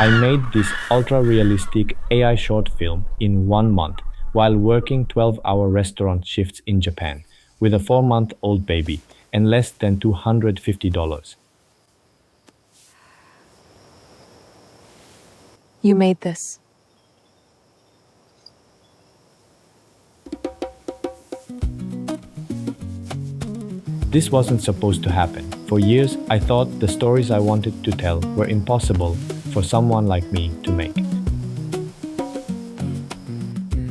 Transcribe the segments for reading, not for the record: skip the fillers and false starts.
I made this ultra-realistic AI short film in 1 month while working 12-hour restaurant shifts in Japan with a 4-month-old baby and less than $250. You made this. This wasn't supposed to happen. For years, I thought the stories I wanted to tell were impossible for someone like me to make.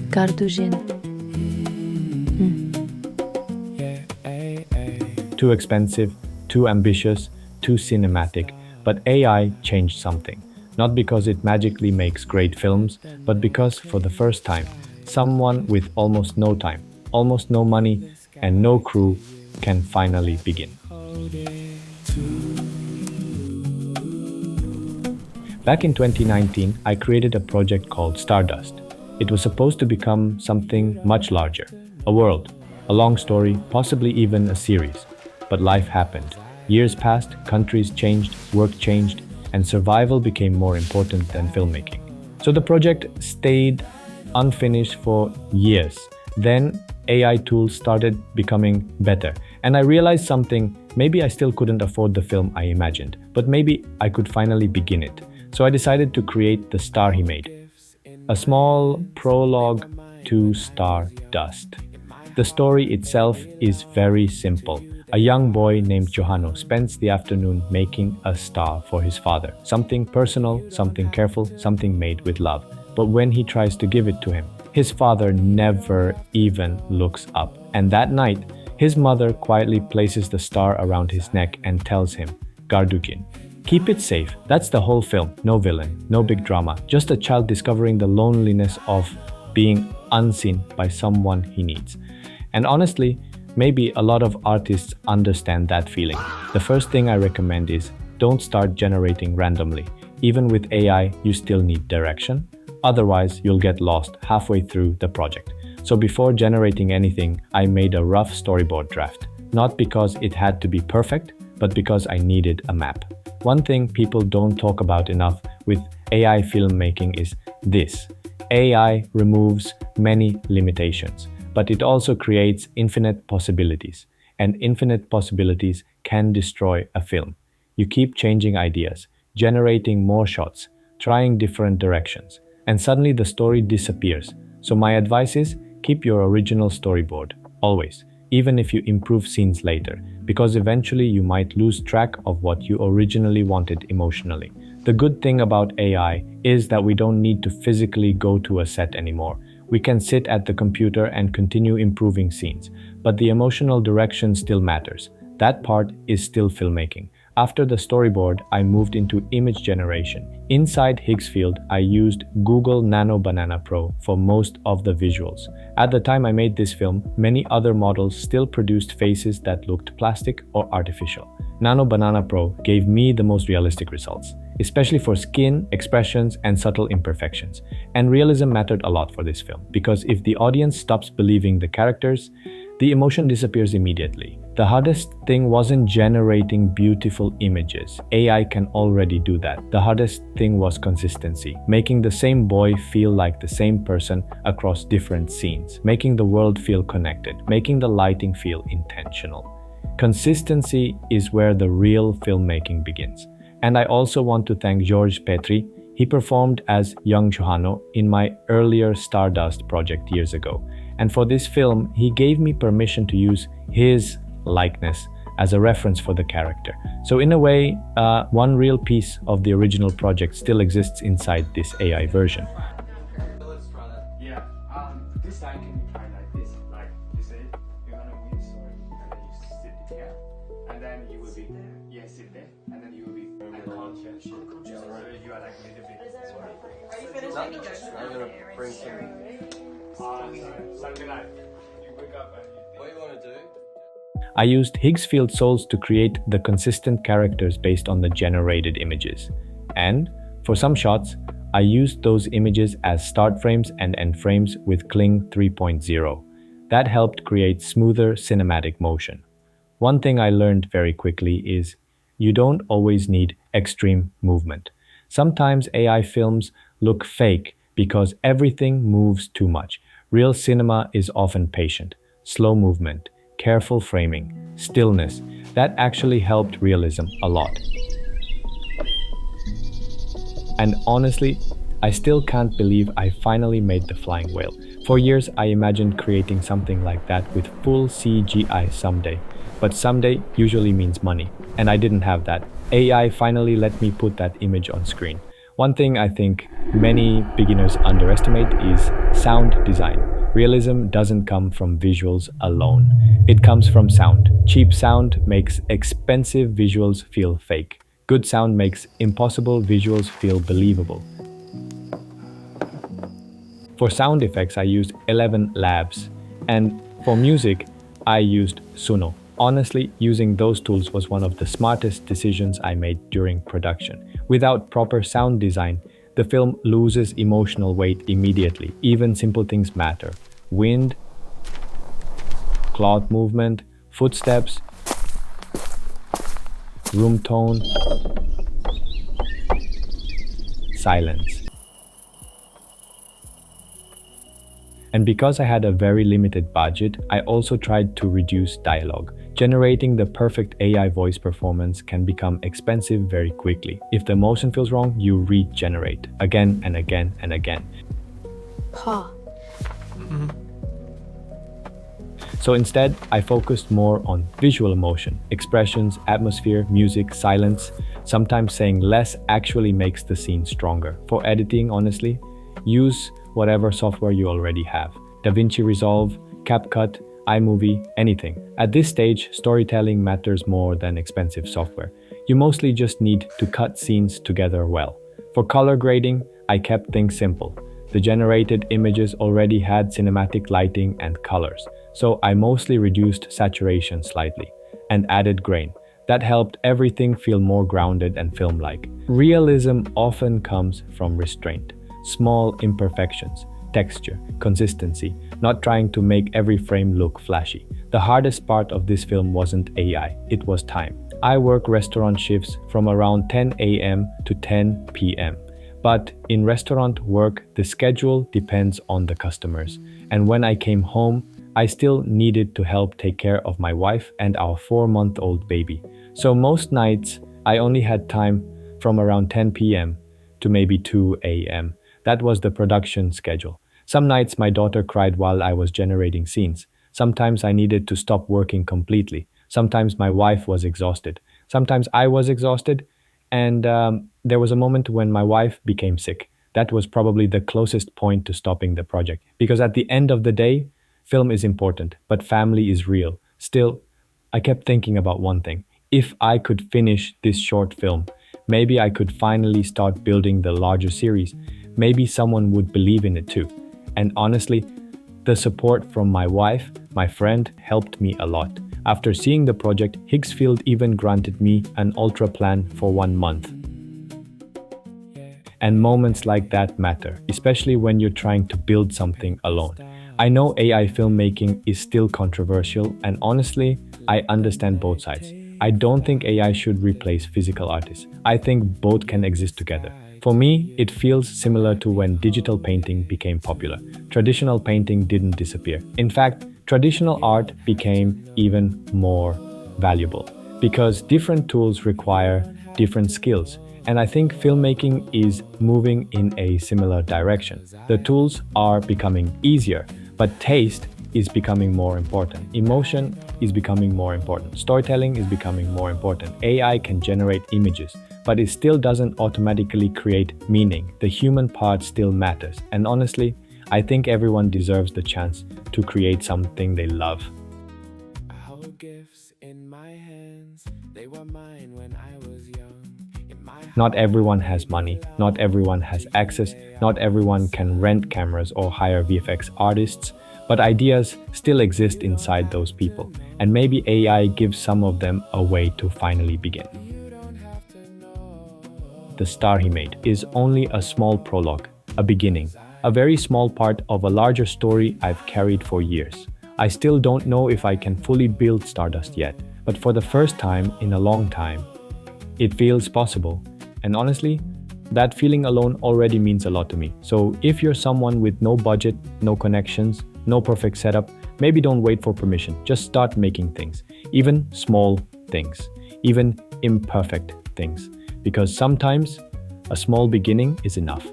Gardujin. Too expensive, too ambitious, too cinematic. But AI changed something. Not because it magically makes great films, but because for the first time, someone with almost no time, almost no money, and no crew can finally begin. Back in 2019, I created a project called Stardust. It was supposed to become something much larger, a world, a long story, possibly even a series. But life happened. Years passed, countries changed, work changed, and survival became more important than filmmaking. So the project stayed unfinished for years. Then AI tools started becoming better, and I realized something. Maybe I still couldn't afford the film I imagined, but maybe I could finally begin it. So I decided to create the star he made, a small prologue to Stardust. The story itself is very simple. A young boy named Johanno spends the afternoon making a star for his father. Something personal, something careful, something made with love. But when he tries to give it to him, his father never even looks up. And that night, his mother quietly places the star around his neck and tells him, Gardujin. Keep it safe. That's the whole film. No villain, no big drama. Just a child discovering the loneliness of being unseen by someone he needs. And honestly, maybe a lot of artists understand that feeling. The first thing I recommend is don't start generating randomly. Even with AI, you still need direction. Otherwise, you'll get lost halfway through the project. So before generating anything, I made a rough storyboard draft. Not because it had to be perfect, but because I needed a map. One thing people don't talk about enough with AI filmmaking is this. AI removes many limitations, but it also creates infinite possibilities. And infinite possibilities can destroy a film. You keep changing ideas, generating more shots, trying different directions, and suddenly the story disappears. So my advice is keep your original storyboard, always, even if you improve scenes later, because eventually you might lose track of what you originally wanted emotionally. The good thing about AI is that we don't need to physically go to a set anymore. We can sit at the computer and continue improving scenes, but the emotional direction still matters. That part is still filmmaking. After the storyboard, I moved into image generation. Inside Higgsfield, I used Google Nano Banana Pro for most of the visuals. At the time I made this film, many other models still produced faces that looked plastic or artificial. Nano Banana Pro gave me the most realistic results, especially for skin, expressions, and subtle imperfections. And realism mattered a lot for this film, because if the audience stops believing the characters, the emotion disappears immediately. The hardest thing wasn't generating beautiful images. AI can already do that. The hardest thing was consistency, making the same boy feel like the same person across different scenes, making the world feel connected, making the lighting feel intentional. Consistency is where the real filmmaking begins. And I also want to thank George Petri. He performed as young Johanno in my earlier Stardust project years ago. And for this film, he gave me permission to use his likeness as a reference for the character. So in a way, one real piece of the original project still exists inside this AI version. Yeah, this time can you try like this? Like you say, you're gonna read a story, and then you sit here, and then you will be yeah, sit there, and then you will be unconscious. So you are like a little bit. Are you finished? I'm gonna bring Something like you wake up and you what do you want to do? I used Higgsfield souls to create the consistent characters based on the generated images. And for some shots, I used those images as start frames and end frames with Kling 3.0. That helped create smoother cinematic motion. One thing I learned very quickly is you don't always need extreme movement. Sometimes AI films look fake because everything moves too much. Real cinema is often patient, slow movement, careful framing, stillness. That actually helped realism a lot. And honestly, I still can't believe I finally made the flying whale. For years, I imagined creating something like that with full CGI someday. But someday usually means money, and I didn't have that. AI finally let me put that image on screen. One thing I think many beginners underestimate is sound design. Realism doesn't come from visuals alone. It comes from sound. Cheap sound makes expensive visuals feel fake. Good sound makes impossible visuals feel believable. For sound effects, I used 11 labs, and for music, I used Suno. Honestly, using those tools was one of the smartest decisions I made during production. Without proper sound design, the film loses emotional weight immediately. Even simple things matter. Wind, cloth movement, footsteps, room tone, silence. And because I had a very limited budget, I also tried to reduce dialogue. Generating the perfect AI voice performance can become expensive very quickly. If the emotion feels wrong, you regenerate again and again and again. Pa. So instead, I focused more on visual emotion, expressions, atmosphere, music, silence. Sometimes saying less actually makes the scene stronger. For editing, honestly, use whatever software you already have. DaVinci Resolve, CapCut, iMovie, anything. At this stage, storytelling matters more than expensive software. You mostly just need to cut scenes together well. For color grading, I kept things simple. The generated images already had cinematic lighting and colors, so I mostly reduced saturation slightly and added grain. That helped everything feel more grounded and film-like. Realism often comes from restraint, small imperfections, texture, consistency, not trying to make every frame look flashy. The hardest part of this film wasn't AI, it was time. I work restaurant shifts from around 10 a.m. to 10 p.m. But in restaurant work, the schedule depends on the customers. And when I came home, I still needed to help take care of my wife and our 4-month-old baby. So most nights, I only had time from around 10 p.m. to maybe 2 a.m. That was the production schedule. Some nights my daughter cried while I was generating scenes. Sometimes I needed to stop working completely. Sometimes my wife was exhausted. Sometimes I was exhausted. And there was a moment when my wife became sick. That was probably the closest point to stopping the project. Because at the end of the day, film is important, but family is real. Still, I kept thinking about one thing. If I could finish this short film, maybe I could finally start building the larger series. Maybe someone would believe in it too. And honestly, the support from my wife, my friend, helped me a lot. After seeing the project, Higgsfield even granted me an ultra plan for 1 month. And moments like that matter, especially when you're trying to build something alone. I know AI filmmaking is still controversial, and honestly, I understand both sides. I don't think AI should replace physical artists. I think both can exist together. For me, it feels similar to when digital painting became popular. Traditional painting didn't disappear. In fact, traditional art became even more valuable because different tools require different skills. And I think filmmaking is moving in a similar direction. The tools are becoming easier, but taste is becoming more important. Emotion is becoming more important. Storytelling is becoming more important. AI can generate images, but it still doesn't automatically create meaning. The human part still matters. And honestly, I think everyone deserves the chance to create something they love. I hold gifts in my hands. They were mine when I was young. Not everyone has money, not everyone has access, not everyone can rent cameras or hire VFX artists, but ideas still exist inside those people, and maybe AI gives some of them a way to finally begin. The star he made is only a small prologue, a beginning, a very small part of a larger story I've carried for years. I still don't know if I can fully build Stardust yet, but for the first time in a long time, it feels possible. And honestly, That feeling alone already means a lot to me. So if you're someone with no budget, no connections, no perfect setup, maybe don't wait for permission. Just start making things, even small things, even imperfect things, because sometimes a small beginning is enough.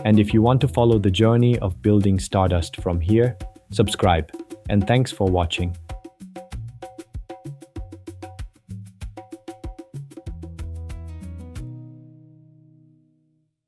And if you want to follow the journey of building Stardust from here, subscribe. And thanks for watching.